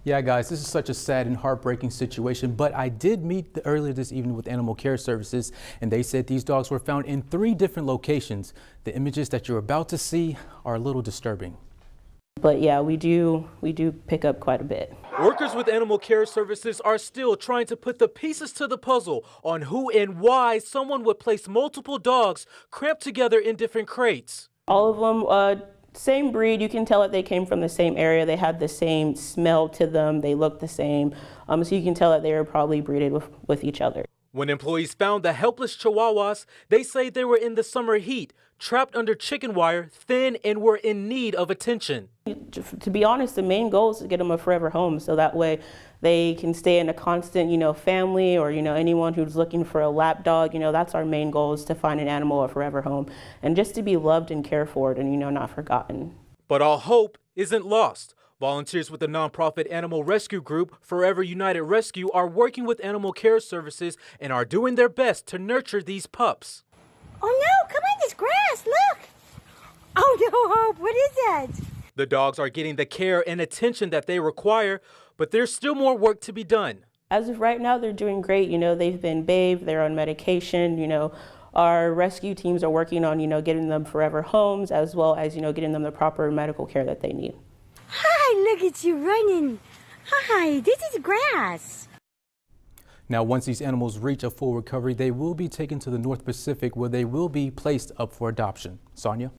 Yeah, guys, this is such a sad and heartbreaking situation, but I did meet earlier this evening with Animal Care Services, and they said these dogs were found in 3 different locations. The images that you're about to see are a little disturbing. But yeah, we do pick up quite a bit. Workers with Animal Care Services are still trying to put the pieces to the puzzle on who and why someone would place multiple dogs cramped together in different crates. All of them, same breed. You can tell that they came from the same area. They had the same smell to them. They looked the same. So you can tell that they were probably breeded with each other. When employees found the helpless Chihuahuas, they say they were in the summer heat, trapped under chicken wire, thin, and were in need of attention. To be honest, the main goal is to get them a forever home, so that way they can stay in a constant, family, or, anyone who's looking for a lap dog, that's our main goal, is to find an animal a forever home, and just to be loved and cared for and, not forgotten. But all hope isn't lost. Volunteers with the nonprofit animal rescue group Forever United Rescue are working with Animal Care Services and are doing their best to nurture these pups. Oh no, come on this grass, look! Oh no, Hope, what is that? The dogs are getting the care and attention that they require, but there's still more work to be done. As of right now, they're doing great. They've been bathed, they're on medication, our rescue teams are working on, getting them forever homes, as well as, getting them the proper medical care that they need. Hi, look at you running. Hi, this is grass. Now, once these animals reach a full recovery, they will be taken to the North Pacific, where they will be placed up for adoption. Sonia?